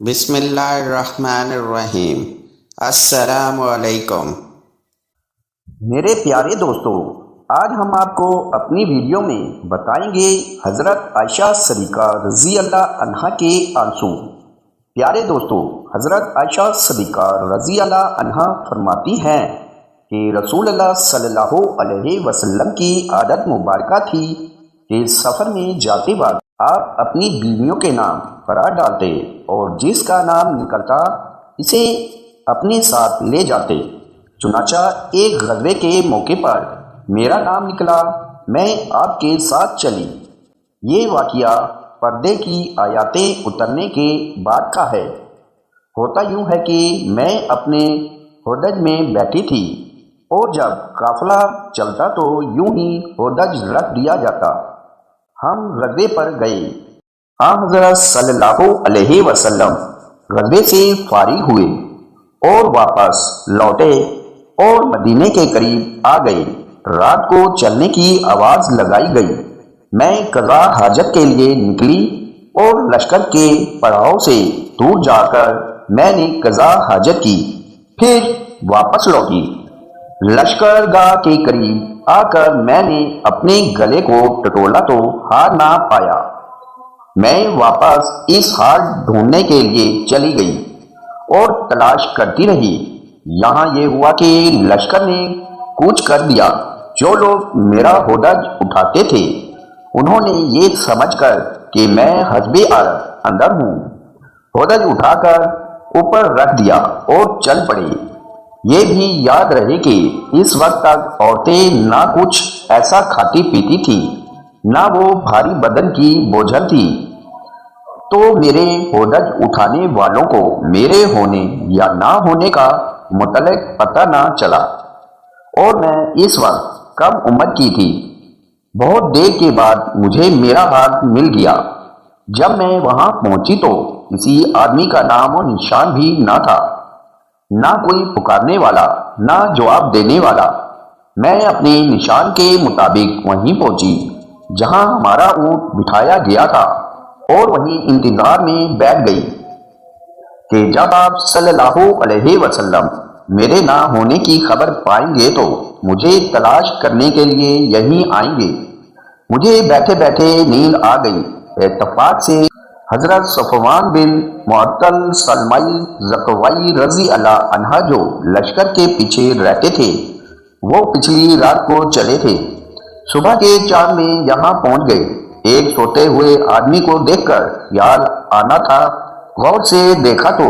بسم اللہ الرحمن الرحیم۔ السلام علیکم۔ میرے پیارے دوستو، آج ہم آپ کو اپنی ویڈیو میں بتائیں گے حضرت عائشہ صدیقہ رضی اللہ عنہا کے آنسو۔ پیارے دوستو، حضرت عائشہ صدیقہ رضی اللہ عنہا فرماتی ہیں کہ رسول اللہ صلی اللہ علیہ وسلم کی عادت مبارکہ تھی کہ سفر میں جاتے وقت آپ اپنی بیویوں کے نام فرا ڈالتے اور جس کا نام نکلتا اسے اپنے ساتھ لے جاتے۔ چنانچہ ایک غزوے کے موقع پر میرا نام نکلا، میں آپ کے ساتھ چلی۔ یہ واقعہ پردے کی آیاتیں اترنے کے بعد کا ہے۔ ہوتا یوں ہے کہ میں اپنے ہودج میں بیٹھی تھی اور جب قافلہ چلتا تو یوں ہی ہودج رکھ دیا جاتا۔ ہم غزوے پر گئے۔ حضرت صلی اللہ علیہ وسلم غزوے سے فارغ ہوئے اور واپس لوٹے اور مدینے کے قریب آ گئے۔ رات کو چلنے کی آواز لگائی گئی۔ میں قضا حاجت کے لیے نکلی اور لشکر کے پڑاؤ سے دور جا کر میں نے قضا حاجت کی، پھر واپس لوٹی۔ لشکر گاہ کے قریب آ کر میں نے اپنے گلے کو ٹٹولا تو ہار نہ پایا۔ میں واپس اس ہار ڈھونڈنے کے لیے چلی گئی اور تلاش کرتی رہی۔ یہاں یہ ہوا کہ لشکر نے کوچ کر دیا۔ جو لوگ میرا ہودج اٹھاتے تھے انہوں نے یہ سمجھ کر کہ میں حزب عادت اندر ہوں، ہودج اٹھا کر اوپر رکھ دیا اور چل پڑے۔ یہ بھی یاد رہے کہ اس وقت تک عورتیں نہ کچھ ایسا کھاتی پیتی تھی، نہ وہ بھاری بدن کی بوجھل تھی، تو میرے ہودج اٹھانے والوں کو میرے ہونے یا نہ ہونے کا متعلق پتہ نہ چلا، اور میں اس وقت کم عمر کی تھی۔ بہت دیر کے بعد مجھے میرا ہاتھ مل گیا۔ جب میں وہاں پہنچی تو کسی آدمی کا نام و نشان بھی نہ تھا، نہ کوئی پکارنے والا، نہ جواب دینے والا۔ میں اپنے نشان کے مطابق وہیں پہنچی جہاں ہمارا اونٹ بٹھایا گیا تھا اور وہیں انتظار میں بیٹھ گئی کہ جب آپ صلی اللہ علیہ وسلم میرے نہ ہونے کی خبر پائیں گے تو مجھے تلاش کرنے کے لیے یہیں آئیں گے۔ مجھے بیٹھے بیٹھے نیند آ گئی۔ اتفاق سے حضرت صفوان بن معطل سلمائی زکوائی رضی اللہ عنہ جو لشکر کے پیچھے رہتے تھے وہ پچھلی رات کو چلے تھے۔ صبح کے چاند میں یہاں پہنچ گئے۔ ایک سوتے ہوئے آدمی کو دیکھ کر یاد آنا تھا۔ غور سے دیکھا تو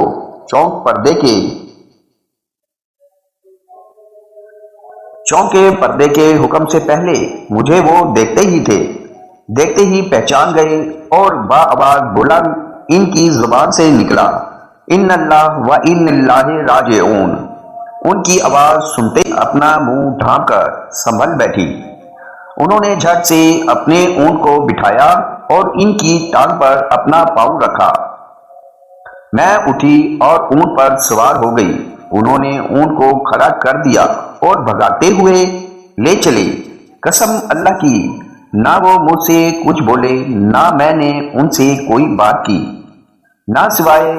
چونک کے پردے کے حکم سے پہلے مجھے وہ دیکھتے ہی پہچان گئے اور با آواز بلند ان کی زبان سے نکلا، ان اللہ و ان اللہ راجعون۔ ان کی آواز سنتے اپنا منہ ڈھانپ کر سنبھل بیٹھی۔ انہوں نے جھٹ سے اپنے اونٹ کو بٹھایا اور ان کی ٹانگ پر اپنا پاؤں رکھا۔ میں اٹھی اور اونٹ پر سوار ہو گئی۔ انہوں نے اونٹ کو کھڑا کر دیا اور بھگاتے ہوئے لے چلے۔ قسم اللہ کی، نہ وہ مجھ سے کچھ بولے نہ میں نے ان سے کوئی بات کی، نہ سوائے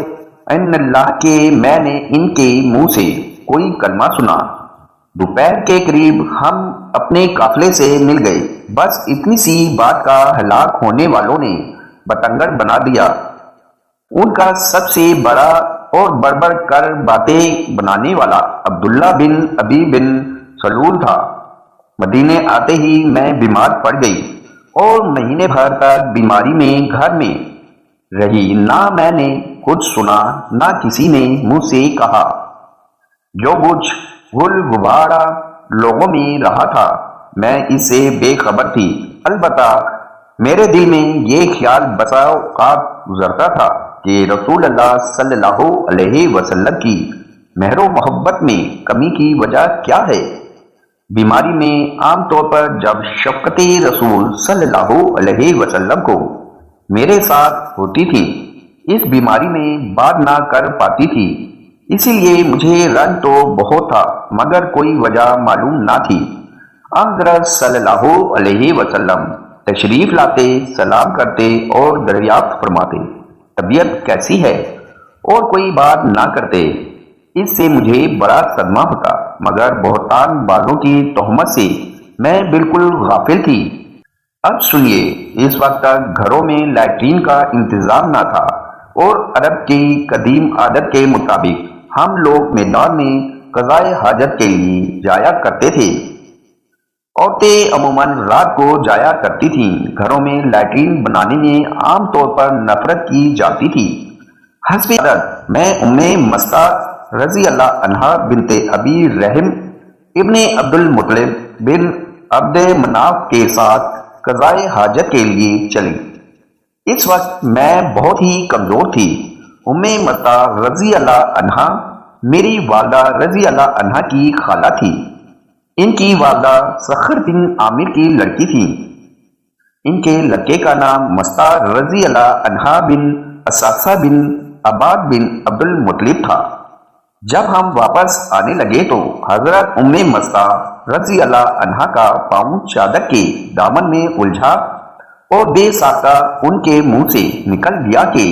ان اللہ کے میں نے ان کے منہ سے کوئی کلمہ سنا۔ دوپہر کے قریب ہم اپنے قافلے سے مل گئے۔ بس اتنی سی بات کا ہلاک ہونے والوں نے بتنگڑ بنا دیا۔ ان کا سب سے بڑا اور بڑھ کر باتیں بنانے والا عبداللہ بن ابی بن سلول تھا۔ مدینے آتے ہی میں بیمار پڑ گئی اور مہینے بھر تک بیماری میں گھر میں رہی۔ نہ میں نے کچھ سنا نہ کسی نے مجھ سے کہا۔ جو کچھ گل غبارہ لوگوں میں رہا تھا میں اس سے بے خبر تھی۔ البتہ میرے دل میں یہ خیال بسا اوقات گزرتا تھا کہ رسول اللہ صلی اللہ علیہ وسلم کی مہر و محبت میں کمی کی وجہ کیا ہے۔ بیماری میں عام طور پر جب شفقت رسول صلی اللہ علیہ وسلم کو میرے ساتھ ہوتی تھی اس بیماری میں بات نہ کر پاتی تھی، اسی لیے مجھے رنج تو بہت تھا مگر کوئی وجہ معلوم نہ تھی۔ حضرت صلی اللہ علیہ وسلم تشریف لاتے، سلام کرتے اور دریافت فرماتے، طبیعت کیسی ہے؟ اور کوئی بات نہ کرتے، اس سے مجھے بڑا صدمہ ہوتا، مگر بہتان بازوں کی تہمت سے میں بالکل غافل تھی۔ اب سنیے، اس وقت تک گھروں میں لیٹرین کا انتظام نہ تھا، اور عرب کی قدیم عادت کے مطابق ہم لوگ میدان میں قضائے حاجت کے لیے جایا کرتے تھے۔ عورتیں عموماً رات کو جایا کرتی تھیں۔ گھروں میں لیٹرین بنانے میں عام طور پر نفرت کی جاتی تھی۔ حسب عادت میں مستہ رضی اللہ عنہا بنت ابی رحم ابن عبد المطلب بن عبد مناف کے ساتھ قضائے حاجت کے لیے چلی۔ اس وقت میں بہت ہی کمزور تھی۔ مستہ رضی اللہ عنہا میری والدہ رضی اللہ عنہا کی خالہ تھی۔ ان کی والدہ سخر بن عامر کی لڑکی تھی۔ ان کے لڑکے کا نام مستہ رضی اللہ عنہا بن اساسہ بن عباد بن عبد المطلب تھا۔ جب ہم واپس آنے لگے تو حضرت مستہ رضی اللہ عنہا کا پاؤں چادر کے دامن میں الجھا اور بے ساختہ ان کے منہ سے نکل گیا کہ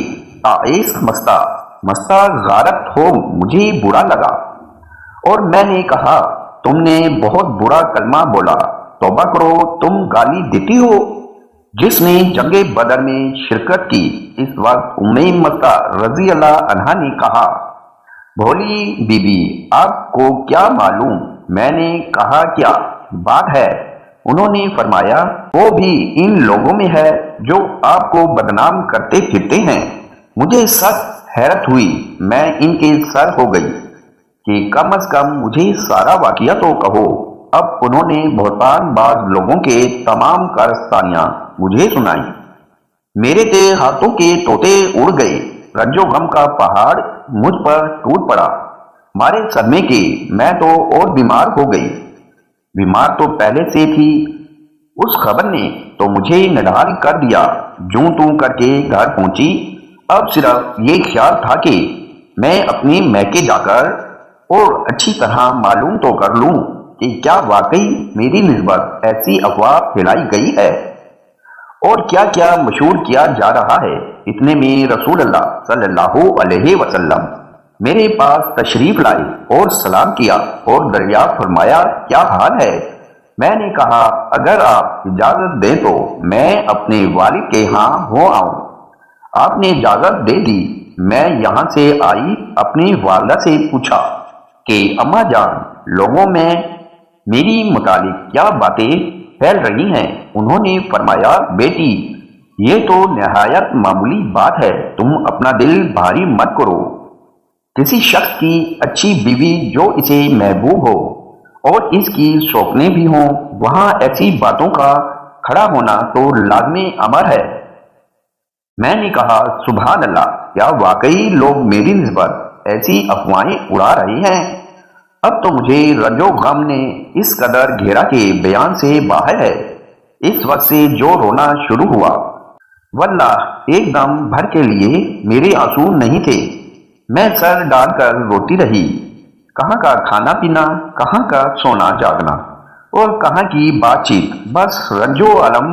آئیس مستہ غارت ہو۔ مجھے برا لگا اور میں نے کہا، تم نے بہت برا کلمہ بولا، توبہ کرو، تم گالی دیتی ہو جس نے جنگ بدر میں شرکت کی۔ اس وقت مستہ رضی اللہ عنہا نے کہا، بھولی بی بی، آپ کو کیا معلوم؟ میں نے کہا، کیا بات ہے؟ انہوں نے فرمایا، وہ بھی ان لوگوں میں ہے جو آپ کو بدنام کرتے پھرتے ہیں۔ مجھے سخت حیرت ہوئی، میں ان کے سر ہو گئی کہ کم از کم مجھے سارا واقعہ تو کہو۔ اب انہوں نے بہتان باز لوگوں کے تمام کارستانیاں مجھے سنائی۔ میرے ہاتھوں کے طوطے اڑ گئے، رنج و غم کا پہاڑ مجھ پر ٹوٹ پڑا۔ مارے صدمے کے میں تو اور بیمار ہو گئی۔ بیمار تو پہلے سے تھی، اس خبر نے تو مجھے نڈال کر دیا۔ جوں توں کر کے گھر پہنچی، اب صرف یہ خیال تھا کہ میں اپنے میکے جا کر اور اچھی طرح معلوم تو کر لوں کہ کیا واقعی میری نسبت ایسی افواہ پھیلائی گئی ہے اور کیا کیا مشہور کیا جا رہا ہے۔ اتنے میں رسول اللہ صلی اللہ علیہ وسلم میرے پاس تشریف لائے اور سلام کیا اور دریافت فرمایا، کیا حال ہے؟ میں نے کہا، اگر آپ اجازت دیں تو میں اپنے والد کے ہاں ہو آؤں۔ آپ نے اجازت دے دی۔ میں یہاں سے آئی، اپنی والدہ سے پوچھا کہ اماں جان، لوگوں میں میری متعلق کیا باتیں پھیل رہی ہیں؟ انہوں نے فرمایا، بیٹی، یہ تو نہایت معمولی بات ہے، تم اپنا دل بھاری مت کرو۔ کسی شخص کی اچھی بیوی جو اسے محبوب ہو اور اس کی شوقیں بھی ہوں، وہاں ایسی باتوں کا کھڑا ہونا تو لازم امر ہے۔ میں نے کہا، سبحان اللہ، کیا واقعی لوگ میری نسبت ایسی افواہیں اڑا رہے ہیں؟ اب تو مجھے رنج و غم نے اس قدر گھیرا کہ بیان سے باہر ہے۔ اس وقت سے جو رونا شروع ہوا، واللہ ایک دم بھر کے لیے میرے آنسو نہیں تھے۔ میں سر ڈال کر روتی رہی۔ کہاں کا کھانا پینا، کہاں کا سونا جاگنا اور کہاں کی بات چیت، بس رنج و الم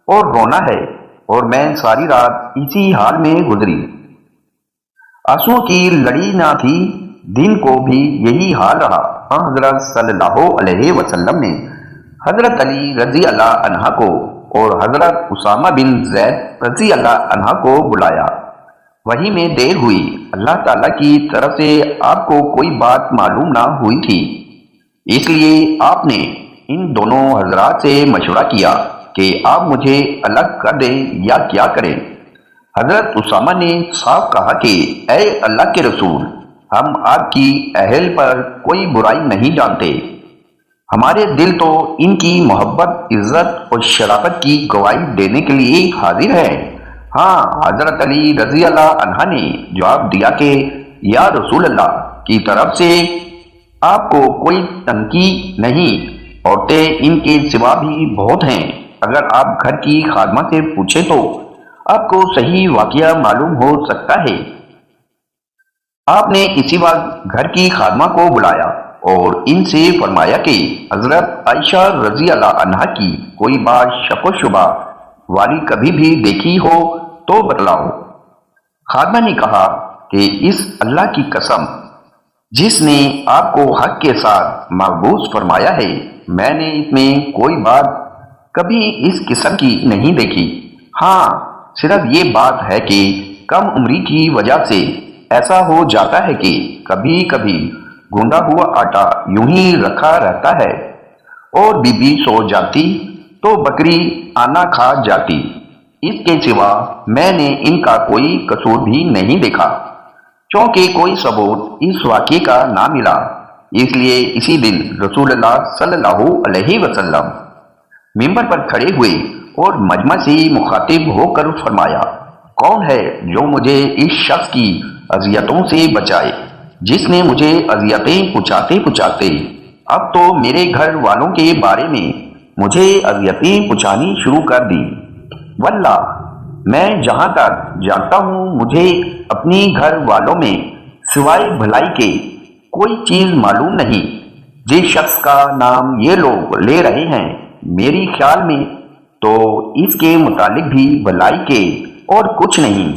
اور رونا ہے، اور میں ساری رات اسی حال میں گزری۔ آنسوؤں کی لڑی نہ تھی، دن کو بھی یہی حال رہا۔ حضرت صلی اللہ علیہ وسلم نے حضرت علی رضی اللہ عنہ کو اور حضرت اسامہ بن زید رضی اللہ عنہ کو بلایا۔ وہی میں دیر ہوئی، اللہ تعالیٰ کی طرف سے آپ کو کوئی بات معلوم نہ ہوئی تھی، اس لیے آپ نے ان دونوں حضرات سے مشورہ کیا کہ آپ مجھے الگ کر دیں یا کیا کریں۔ حضرت اسامہ نے صاف کہا کہ اے اللہ کے رسول، ہم آپ کی اہل پر کوئی برائی نہیں جانتے، ہمارے دل تو ان کی محبت، عزت اور شرافت کی گواہی دینے کے لیے حاضر ہے۔ ہاں، حضرت علی رضی اللہ عنہ نے جواب دیا کہ یا رسول اللہ کی طرف سے آپ کو کوئی تنقید نہیں، عورتیں ان کے سوا بھی بہت ہیں، اگر آپ گھر کی خادمہ سے پوچھیں تو آپ کو صحیح واقعہ معلوم ہو سکتا ہے۔ آپ نے اسی وقت گھر کی خادمہ کو بلایا اور ان سے فرمایا کہ حضرت عائشہ رضی اللہ عنہا کی کوئی بات شک و شبہ والی کبھی بھی دیکھی ہو تو بتلاؤ۔ خادمہ نے کہا، کہ اس اللہ کی قسم جس نے آپ کو حق کے ساتھ مقبوض فرمایا ہے، میں نے اس میں کوئی بات کبھی اس قسم کی نہیں دیکھی۔ ہاں، صرف یہ بات ہے کہ کم عمری کی وجہ سے ایسا ہو جاتا ہے کہ کبھی کبھی گوندا ہوا آٹا یوں ہی رکھا رہتا ہے، اور بی بی سو جاتی تو بکری آنا کھا جاتی۔ اس کے سوا میں نے ان کا کوئی قصور بھی نہیں دیکھا، چونکہ کوئی ثبوت اس واقعے کا نہ ملا۔ اس لیے اسی دن رسول اللہ صلی اللہ علیہ وسلم ممبر پر کھڑے ہوئے اور مجمع سے مخاطب ہو کر فرمایا، کون ہے جو مجھے اس شخص کی اذیتوں سے بچائے جس نے مجھے اذیتیں پہنچاتے پہنچاتے اب تو میرے گھر والوں کے بارے میں مجھے اذیتیں پہنچانی شروع کر دی۔ واللہ میں جہاں تک جانتا ہوں مجھے اپنی گھر والوں میں سوائے بھلائی کے کوئی چیز معلوم نہیں۔ جس شخص کا نام یہ لوگ لے رہے ہیں، میری خیال میں تو اس کے متعلق بھی بھلائی کے اور کچھ نہیں۔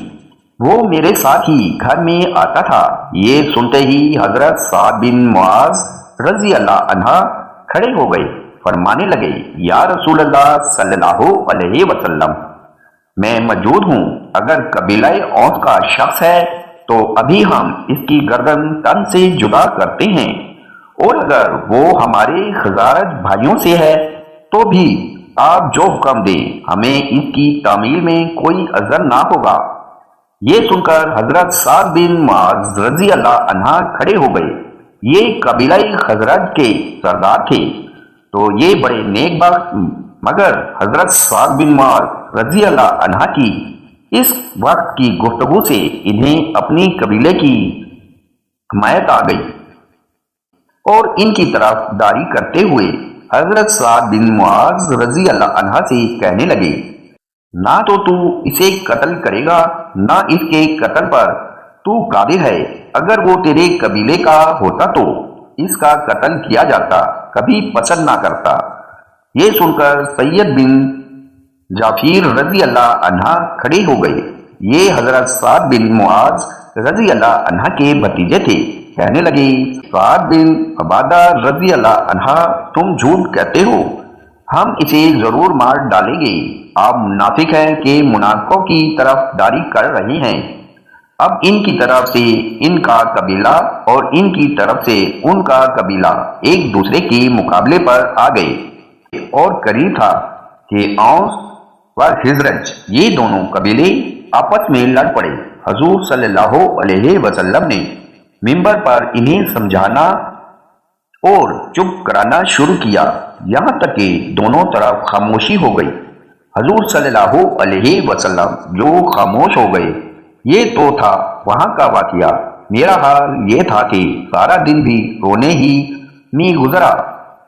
وہ میرے ساتھ ہی گھر میں آتا تھا۔ یہ سنتے ہی حضرت سعد بن معاذ رضی اللہ عنہ کھڑے ہو گئے، فرمانے لگے، یا رسول اللہ صلی اللہ علیہ وسلم، میں موجود ہوں۔ اگر قبیلہ اوس کا شخص ہے تو ابھی ہم اس کی گردن تن سے جدا کرتے ہیں، اور اگر وہ ہمارے خزارج بھائیوں سے ہے تو بھی آپ جو حکم دیں ہمیں اس کی تعمیل میں کوئی عذر نہ ہوگا۔ یہ سن کر حضرت سعد بن معاذ رضی اللہ عنہ کھڑے ہو گئے۔ یہ قبیلہ خزرج کے سردار تھے، تو یہ بڑے نیک بخت، مگر حضرت سعد بن معاذ رضی اللہ عنہ کی اس وقت کی گفتگو سے انہیں اپنی قبیلے کی حمایت آ گئی، اور ان کی طرف داری کرتے ہوئے حضرت سعد بن معاذ رضی اللہ عنہ سے کہنے لگے، نہ تو اسے قتل کرے گا، نہ اس کے قتل پر تو قادر ہے۔ اگر وہ تیرے قبیلے کا ہوتا تو اس کا قتل کیا جاتا، کبھی پسند نہ کرتا۔ یہ سن کر سید بن جعفر رضی اللہ عنہ کھڑے ہو گئے۔ یہ حضرت سعد بن معاذ رضی اللہ عنہ کے بھتیجے تھے۔ کہنے لگے، سعد بن عبادہ رضی اللہ عنہ، تم جھوٹ کہتے ہو، ہم اسے ضرور مار ڈالیں گے۔ آپ منافق ہیں کہ منافقوں کی طرف داری کر رہے ہیں۔ اب ان کی طرف سے ان کا قبیلہ اور ان کی طرف سے ان کا قبیلہ ایک دوسرے کے مقابلے پر آ گئے، اور قریب تھا کہ اوس و خزرج یہ دونوں قبیلے آپس میں لڑ پڑے۔ حضور صلی اللہ علیہ وسلم نے ممبر پر انہیں سمجھانا اور چپ کرانا شروع کیا، یہاں تک کہ دونوں طرف خاموشی ہو گئی۔ حضور صلی اللہ علیہ وسلم جو خاموش ہو گئے، یہ تو تھا وہاں کا واقعہ۔ میرا حال یہ تھا کہ سارا دن بھی رونے ہی میں گزرا۔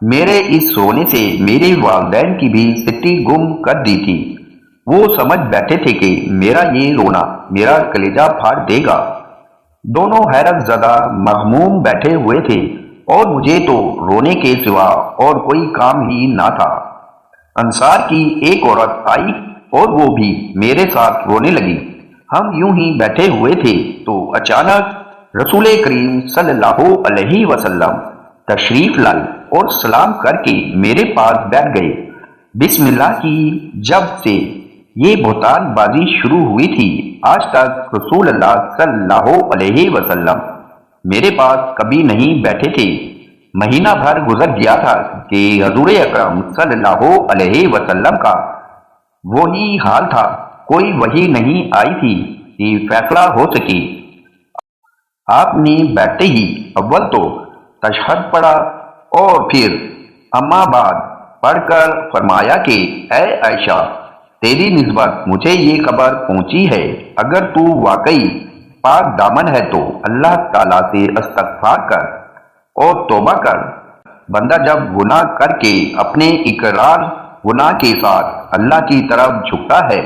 میرے اس رونے سے میرے والدین کی بھی سٹی گم کر دی تھی۔ وہ سمجھ بیٹھے تھے کہ میرا یہ رونا میرا کلیجہ پھاڑ دے گا۔ دونوں حیرت زدہ مغموم بیٹھے ہوئے تھے، اور مجھے تو رونے کے سوا اور کوئی کام ہی نہ تھا۔ انصار کی ایک عورت آئی اور وہ بھی میرے ساتھ رونے لگی۔ ہم یوں ہی بیٹھے ہوئے تھے تو اچانک رسول کریم صلی اللہ علیہ وسلم تشریف لائے اور سلام کر کے میرے پاس بیٹھ گئے۔ بسم اللہ کی جب سے یہ بہتان بازی شروع ہوئی تھی، آج تک رسول اللہ صلی اللہ علیہ وسلم میرے پاس کبھی نہیں بیٹھے تھے۔ مہینہ بھر گزر گیا تھا کہ حضور اکرم صلی اللہ علیہ وسلم کا وہی حال تھا، کوئی وحی نہیں آئی تھی کہ فیصلہ ہو سکے۔ آپ نے بیٹھتے ہی اول تو تشہد پڑھا اور پھر اما بعد پڑھ کر فرمایا کہ اے عائشہ، تیری نسبت مجھے یہ خبر پہنچی ہے، اگر تو واقعی پاک دامن ہے تو اللہ تعالیٰ سے استغفار کر اور توبہ کر۔ بندہ جب گناہ کر کے اپنے اقرار گناہ کے ساتھ اللہ کی طرف جھکتا ہے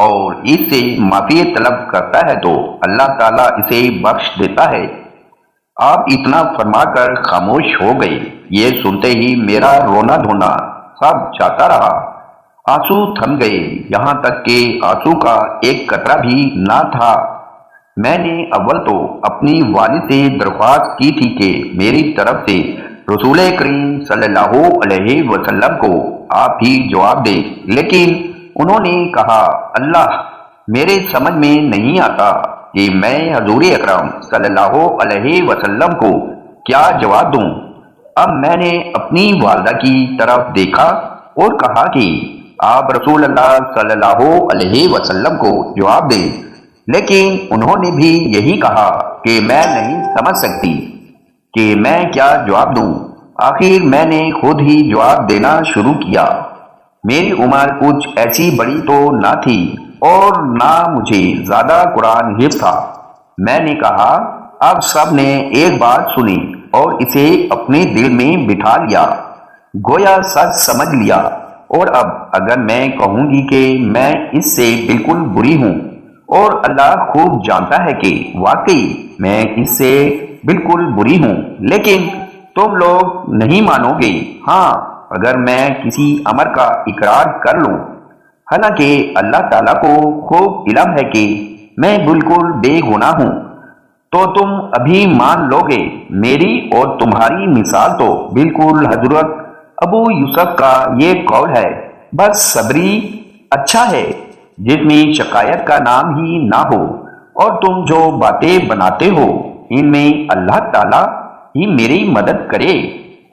اور اس سے معافی طلب کرتا ہے تو اللہ تعالیٰ اسے بخش دیتا ہے۔ آپ اتنا فرما کر خاموش ہو گئے۔ یہ سنتے ہی میرا رونا دھونا سب جاتا رہا۔ آنسو تھم گئے، یہاں تک کہ آنسو کا ایک قطرہ بھی نہ تھا۔ میں نے اول تو اپنی والد سے درخواست کی تھی کہ میری طرف سے رسول کریم صلی اللہ علیہ وسلم کو آپ ہی جواب دیں، لیکن انہوں نے کہا اللہ میرے سمجھ میں نہیں آتا کہ میں حضور اکرم صلی اللہ علیہ وسلم کو کیا جواب دوں۔ اب میں نے اپنی والدہ کی طرف دیکھا اور کہا کہ آپ رسول اللہ صلی اللہ علیہ وسلم کو جواب دیں، لیکن انہوں نے بھی یہی کہا کہ میں نہیں سمجھ سکتی کہ میں کیا جواب دوں۔ آخر میں نے خود ہی جواب دینا شروع کیا۔ میری عمر کچھ ایسی بڑی تو نہ تھی اور نہ مجھے زیادہ قرآن حفظ تھا۔ میں نے کہا اب سب نے ایک بات سنی اور اسے اپنے دل میں بٹھا لیا، گویا سچ سمجھ لیا، اور اب اگر میں کہوں گی کہ میں اس سے بالکل بری ہوں اور اللہ خوب جانتا ہے کہ واقعی میں اس سے بالکل بری ہوں، لیکن تم لوگ نہیں مانو گے۔ ہاں اگر میں کسی امر کا اقرار کر لوں، حالانکہ اللہ تعالیٰ کو خوب علم ہے کہ میں بالکل بے گناہ ہوں، تو تم ابھی مان لو گے۔ میری اور تمہاری مثال تو بالکل حضرت ابو یوسف کا یہ قول ہے، بس صبری اچھا ہے جس میں شکایت کا نام ہی نہ ہو، اور تم جو باتیں بناتے ہو ان میں اللہ تعالیٰ ہی میری مدد کرے۔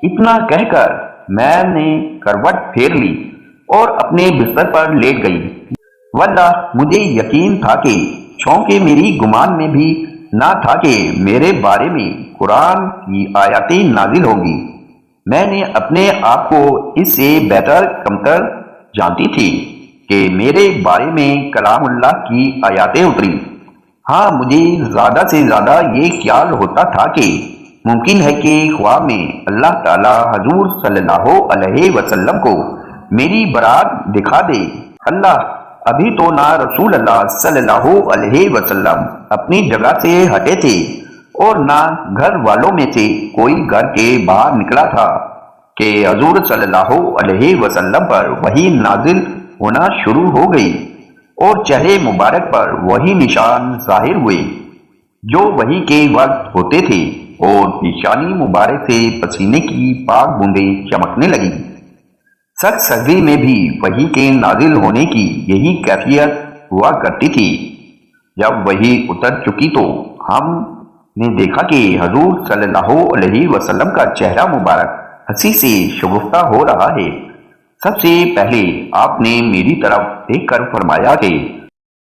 اتنا کہہ کر میں نے کروٹ پھیر لی اور اپنے بستر پر لیٹ گئی۔ واللہ مجھے یقین تھا کہ چونکہ میری گمان میں بھی نہ تھا کہ میرے بارے میں قرآن کی آیاتیں نازل ہوں گی۔ میں نے اپنے آپ کو اس سے بہتر کمتر جانتی تھی کہ میرے بارے میں کلام اللہ کی آیاتیں اتری۔ ہاں مجھے زیادہ سے زیادہ یہ خیال ہوتا تھا کہ ممکن ہے کہ خواب میں اللہ تعالیٰ حضور صلی اللہ علیہ وسلم کو میری برات دکھا دے۔ اللہ ابھی تو نہ رسول اللہ صلی اللہ علیہ وسلم اپنی جگہ سے ہٹے تھے اور نہ گھر والوں میں سے کوئی گھر کے باہر نکلا تھا کہ حضور صلی اللہ علیہ وسلم پر وحی نازل ہونا شروع ہو گئی اور چہرے مبارک پر وہی نشان ظاہر ہوئے جو وحی کے وقت ہوتے تھے، اور پیشانی مبارک سے پسینے کی پاک بوندیں چمکنے لگی۔ سخت سردی میں بھی وحی کے نازل ہونے کی یہی کیفیت ہوا کرتی تھی۔ جب وحی اتر چکی تو ہم نے دیکھا کہ حضور صلی اللہ علیہ وسلم کا چہرہ مبارک ہنسی سے شگفتہ ہو رہا ہے۔ سب سے پہلے آپ نے میری طرف دیکھ کر فرمایا کہ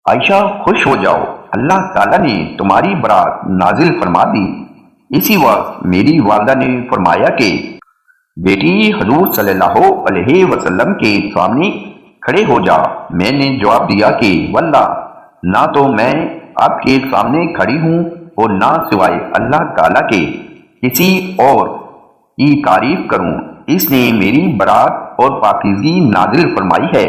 عائشہ خوش ہو جاؤ، اللہ تعالیٰ نے تمہاری برات نازل فرما دی۔ اسی وقت میری والدہ نے فرمایا کہ بیٹی حضور صلی اللہ علیہ وسلم کے سامنے کھڑے ہو جا۔ میں نے جواب دیا کہ واللہ نہ تو میں آپ کے سامنے کھڑی ہوں اور نہ سوائے اللہ تعالیٰ کے کسی اور کی تعریف کروں۔ اس نے میری برات اور پاکیزگی نازل فرمائی ہے،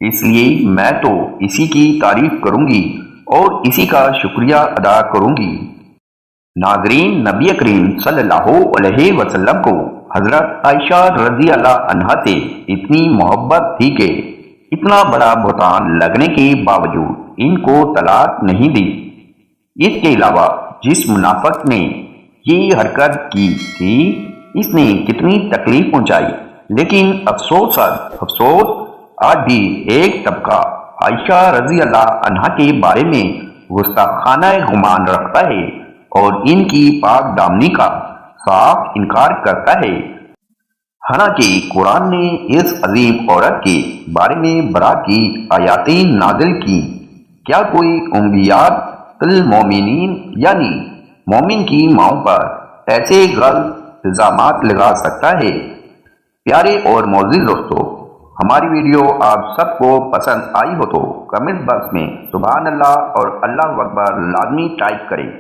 اس لیے میں تو اسی کی تعریف کروں گی اور اسی کا شکریہ ادا کروں گی۔ ناظرین، نبی کریم صلی اللہ علیہ وسلم کو حضرت عائشہ رضی اللہ عنہا سے اتنی محبت تھی کہ اتنا بڑا بہتان لگنے کے باوجود ان کو طلاق نہیں دی۔ اس کے علاوہ جس منافق نے یہ حرکت کی تھی اس نے کتنی تکلیف پہنچائی، لیکن افسوس آج بھی ایک طبقہ عائشہ رضی اللہ عنہا کے بارے میں گستاخانہ گمان رکھتا ہے اور ان کی پاک دامنی کا صاف انکار کرتا ہے، حالانکہ قرآن نے اس عظیم عورت کے بارے میں برات کی آیاتیں نازل کی۔ کیا کوئی امویات المومنین یعنی مومن کی ماؤں پر ایسے غلط الزامات لگا سکتا ہے؟ پیارے اور معزز دوستو، ہماری ویڈیو آپ سب کو پسند آئی ہو تو کمنٹ باکس میں سبحان اللہ اور اللہ اکبر لازمی ٹائپ کریں۔